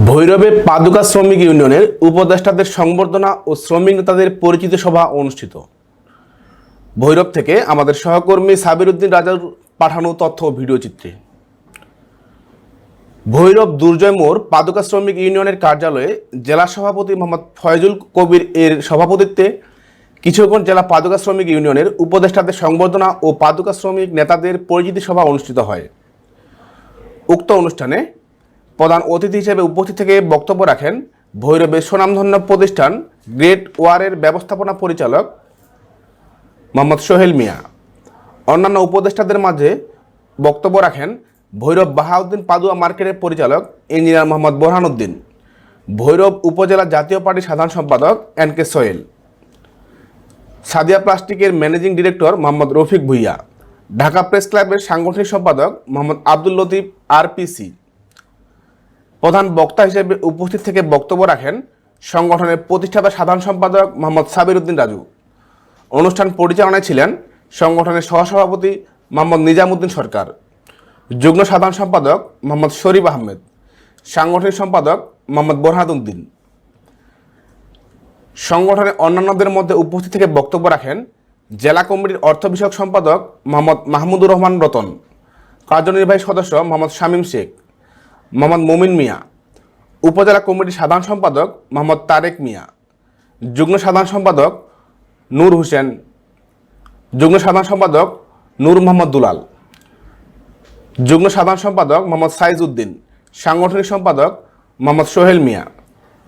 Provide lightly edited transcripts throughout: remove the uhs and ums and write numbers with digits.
ভৈরবে পাদুকা শ্রমিক ইউনিয়নের উপদেষ্টাদের সংবর্ধনা ও শ্রমিক নেতাদের পরিচিতি সভা অনুষ্ঠিত। ভৈরব থেকে আমাদের সহকর্মী সাবির উদ্দিন রাজার পাঠানো তথ্য ও ভিডিও চিত্রে। ভৈরব দুর্জয় মোড় পাদুকা শ্রমিক ইউনিয়নের কার্যালয়ে জেলা সভাপতি মোহাম্মদ ফয়জুল কবির এর সভাপতিত্বে কিশোরগঞ্জ জেলা পাদুকা শ্রমিক ইউনিয়নের উপদেষ্টাদের সংবর্ধনা ও পাদুকা শ্রমিক নেতাদের পরিচিতি সভা অনুষ্ঠিত হয়। উক্ত অনুষ্ঠানে প্রধান অতিথি হিসেবে উপস্থিত থেকে বক্তব্য রাখেন ভৈরবের সুনামধন্য প্রতিষ্ঠান গ্রেট ওয়ারের ব্যবস্থাপনা পরিচালক মোহাম্মদ সোহেল মিয়া। অন্যান্য উপদেষ্টাদের মাঝে বক্তব্য রাখেন ভৈরব বাহাউদ্দিন পাদুয়া মার্কেটের পরিচালক ইঞ্জিনিয়ার মোহাম্মদ বোরহান উদ্দিন, ভৈরব উপজেলা জাতীয় পার্টির সাধারণ সম্পাদক এন.কে. সোহেল, সাদিয়া প্লাস্টিকের managing director Mohammad Rafiq Bhuiyan, Dhaka press ক্লাবের সাংগঠনিক সম্পাদক মোহাম্মদ আব্দুল লতিফ আরপিসি। প্রধান বক্তা হিসেবে উপস্থিত থেকে বক্তব্য রাখেন সংগঠনের প্রতিষ্ঠাতা সাধারণ সম্পাদক মোহাম্মদ সাবির উদ্দিন রাজু। অনুষ্ঠান পরিচালনায় ছিলেন সংগঠনের সহসভাপতি মোহাম্মদ নিজামুদ্দিন সরকার, যুগ্ম সাধারণ সম্পাদক মোহাম্মদ শরীফ আহমেদ, সাংগঠনিক সম্পাদক মোহাম্মদ বোরহান উদ্দিন। সংগঠনের অন্যান্যদের মধ্যে উপস্থিত থেকে বক্তব্য রাখেন জেলা কমিটির অর্থ বিষয়ক সম্পাদক মোহাম্মদ মাহমুদুর রহমান রতন, কার্যনির্বাহী সদস্য মোহাম্মদ শামীম শেখ, মোহাম্মদ মুমিন মিয়া, উপজেলা কমিটির সাধারণ সম্পাদক মোহাম্মদ তারেক মিয়া, যুগ্ম সাধারণ সম্পাদক নূর হোসেন, যুগ্ম সাধারণ সম্পাদক নূর মোহাম্মদ দুলাল, যুগ্ম সাধারণ সম্পাদক মোহাম্মদ সাইজ উদ্দিন, সাংগঠনিক সম্পাদক মোহাম্মদ সোহেল মিয়া,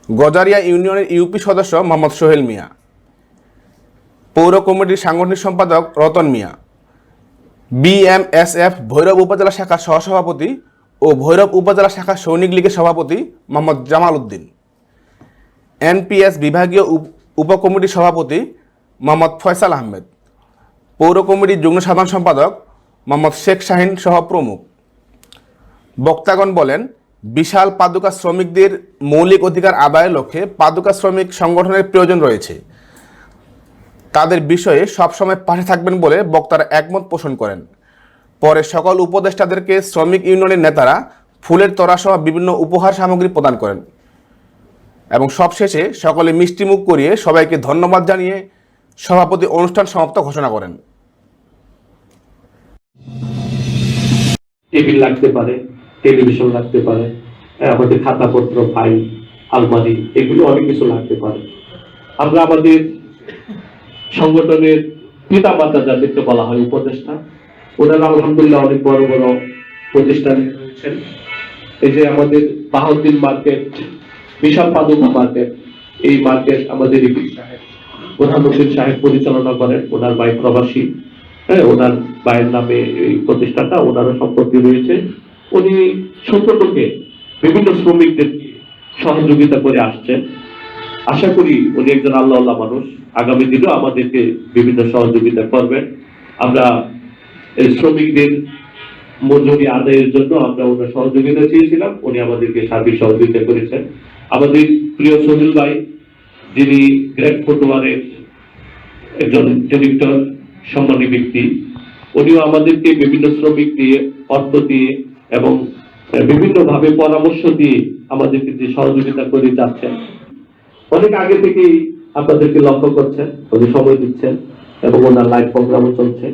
গজারিয়া ইউনিয়নের ইউপি সদস্য মোহাম্মদ সোহেল মিয়া, পৌর কমিটির সাংগঠনিক সম্পাদক রতন মিয়া, বিএমএসএফ ভৈরব উপজেলা শাখার সহসভাপতি ও ভৈরব উপজেলা শাখা সৈনিক লীগের সভাপতি মোহাম্মদ জামাল উদ্দিন, এনপিএস বিভাগীয় উপকমিটির সভাপতি মোহাম্মদ ফয়সাল আহমেদ, পৌর কমিটির যুগ্ম সাধারণ সম্পাদক মোহাম্মদ শেখ শাহিন সহ প্রমুখ। বক্তাগণ বলেন, বিশাল পাদুকা শ্রমিকদের মৌলিক অধিকার আদায়ের লক্ষ্যে পাদুকা শ্রমিক সংগঠনের প্রয়োজন রয়েছে। তাদের বিষয়ে সবসময় পাশে থাকবেন বলে বক্তারা একমত পোষণ করেন। পরে সকল উপদেষ্টাদেরকে শ্রমিক ইউনিয়নের নেতারা ফুলের তোড়াসহ বিভিন্ন উপহার সামগ্রী প্রদান করেন এবং সবশেষে সকলে মিষ্টিমুখ করিয়ে সবাইকে ধন্যবাদ জানিয়ে সভাপতি অনুষ্ঠান সমাপ্ত ঘোষণা করেন। টেবিল লাগতে পারে, টেলিভিশন লাগতে পারে, আমাদের খাতাপত্র, ফাইল, আলমারি, এগুলো অনেক কিছু লাগতে পারে। আমরা আমাদের সংগঠনের পিতা মাতা যাদেরকে বলা হয় উপদেষ্টা, ওনারা আলহামদুলিল্লাহ অনেক বড় বড় প্রতিষ্ঠানে রয়েছেন। এই যে আমাদের বাহাউদ্দিন মার্কেট, বিশাল পাদুকা মার্কেট, এই মার্কেট আমাদের ইপি সাহেব বোরহান উদ্দিন সাহেব পরিচালনা করেন। ওনার ভাই প্রবাসী, ওনার ভাইয়ের নামে এই প্রতিষ্ঠানটা, ওনারও সম্পত্তি রয়েছে। উনি ছোট থেকে বিভিন্ন শ্রমিকদের সহযোগিতা করে আসছেন। আশা করি উনি একজন আল্লাহ মানুষ, আগামী দিনেও আমাদেরকে বিভিন্ন সহযোগিতা করবেন। আমরা শ্রমিকদের মজুরি আদায়ের জন্য আমরা ওনার সহযোগিতা চেয়েছিলাম, উনি আমাদেরকে সার্বিক সহযোগিতা করেছেন। আমাদের প্রিয় সোহেল ভাই, যিনি গ্রেট ফুটওয়ারের একজন ডিরেক্টর, সম্মানী ব্যক্তি, উনিও আমাদেরকে বিভিন্ন শ্রমিক দিয়ে, অর্থ দিয়ে এবং বিভিন্নভাবে পরামর্শ দিয়ে আমাদেরকে যে সহযোগিতা করে যাচ্ছেন। অনেক আগে থেকেই আপনাদেরকে লক্ষ্য করছেন, উনি সময় দিচ্ছেন এবং ওনার লাইভ প্রোগ্রামও চলছে।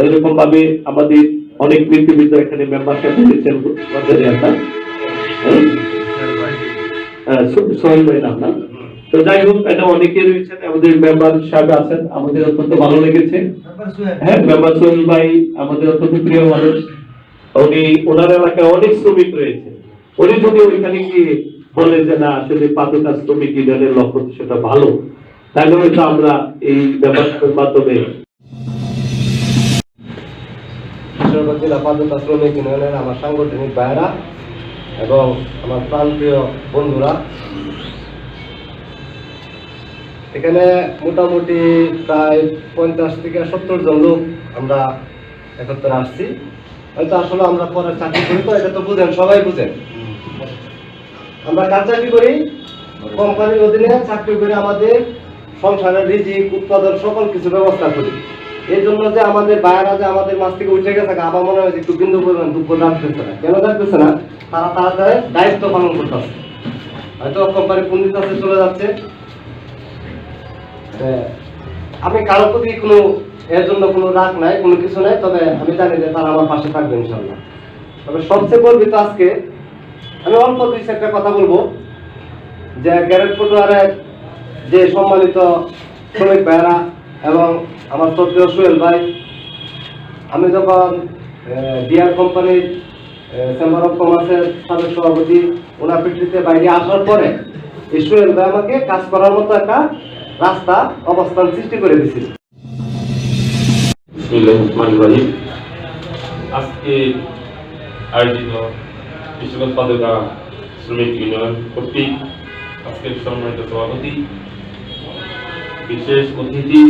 এরকম ভাবে আমাদের অনেক নেতৃবৃন্দ এখানে মেম্বারশিপ হয়েছেন। সোহেল ভাই নাম না, তো যাই হোক, এটা অনেকে রয়েছেন, আমাদের মেম্বার সাহেব আছেন, আমাদের অত্যন্ত ভালো লেগেছে। হ্যাঁ, মেম্বার সোহেল ভাই আমাদের অত্যন্ত প্রিয় মানুষ। উনি ওনার এলাকায় অনেক শ্রমিক রয়েছে, উনি যদি ওইখানে গিয়ে বলে যে না, আসলে পাদুকা শ্রমিক ইউনিয়নের লক্ষ্য সেটা ভালো, তাহলে হয়তো আমরা এই ব্যবস্থার মাধ্যমে জেলা পাদুকা শ্রমিক ইউনিয়নের আমার সাংগঠনিক ভাইয়েরা এবং আমার প্রাণপ্রিয় বন্ধুরা, এখানে মোটামুটি প্রায় 50 থেকে 70 জন লোক আমরা একত্রে আসছি। হয়তো আসলে আমরা পরে চাকরি করি, তো এটা তো বুঝেন, সবাই বুঝেন। আমরা কাজ চাকরি করি, কোম্পানির অধীনে চাকরি করে আমাদের সংসারের রিজিক, উৎপাদন, সকল কিছু ব্যবস্থা করি। এই জন্য যে আমাদের ভাইয়েরা যে আমাদের মাছ থেকে উঠে গেছে, আমার মনে হয় একটু বিন্দু পরিমাণ দুঃখ লাগতেছে না। কেন লাগতেছে না? তারা তাদের দায়িত্ব পালন করতে হবে। হয়তো কোম্পানি পুঁজির কাছে চলে যাচ্ছে। আমি কারোর প্রতি কোনো এর জন্য কোনো রাগ নাই, কোনো কিছু নাই, তবে আমি জানি যে তারা আমার পাশে থাকবে ইনশাল্লাহ। তবে সবচেয়ে গর্বিত আজকে আমি অল্প দুই একটা কথা বলবো যে গ্যারেট পটুয়ারের যে সম্মানিত শ্রমিক ভাইয়েরা এবং আমার শ্রদ্ধেয় সোহেল ভাই, আমি যখন ডিআর কোম্পানির চেম্বার অফ কমার্সের সাবেক সভাপতি ওনার প্রেক্ষিতে বাইরে আসার পরে এই সোহেল ভাই আমাকে কাজ করার মতো একটা রাস্তা অবস্থান সৃষ্টি করে দিয়েছিল। আজকে আয়োজিত বিশ্বকোষ পাদুকা শ্রমিক ইউনিয়ন কর্তৃক আজকের সম্মানিত সভাপতি, বিশেষ অতিথি,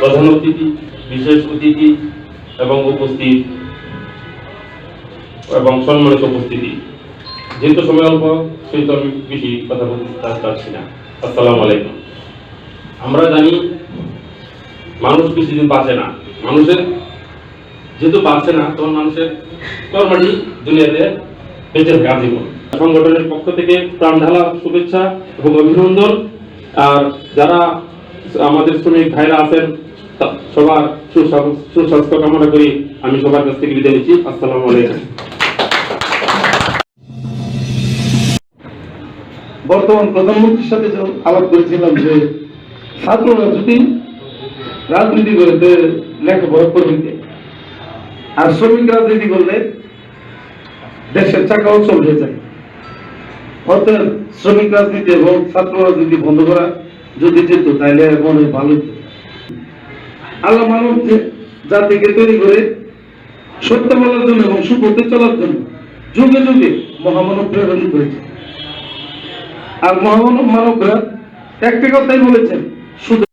প্রধান অতিথি, বিশেষ অতিথি এবং উপস্থিত এবং সম্মানিত উপস্থিতি, যেহেতু সময় অল্প সেহেতু আমি বেশি কথা বলতে চাচ্ছি না। আসসালামু আলাইকুম। আমরা জানি মানুষ বেশি দিন বাঁচে না, মানুষের যেহেতু বাঁচে না তখন মানুষের কর্মটি দুনিয়াতে বেঁচে থাকে আজীবন। সংগঠনের পক্ষ থেকে প্রাণ ঢালা শুভেচ্ছা এবং অভিনন্দন। আর যারা আমাদের শ্রমিক ভাইরা আছেন সবার সুস্বাস্থ্য কামনা করি আমি সবার কাছ থেকে বিদায় নিচ্ছি। আসসালামু আলাইকুম। বর্তমান প্রধানমন্ত্রীর সাথে আলাপ করেছিলাম যে ছাত্ররা যদি রাজনীতি করে লেখাপড়া করবে, আর শ্রমিক রাজনীতি করলে দেশের চাকা অচল হয়ে যায়। অর্থাৎ শ্রমিক রাজনীতি এবং ছাত্র রাজনীতি বন্ধ করা যদি যেত তাহলে মনে ভালো হতো। আল্লাহ মানব জাতিকে তৈরি করে সত্য বলার জন্য এবং সুপথে চলার জন্য যুগে যুগে মহামানব প্রেরণ করেছে। আর মহামানবরা একটা কথাই বলেছেন, শুধু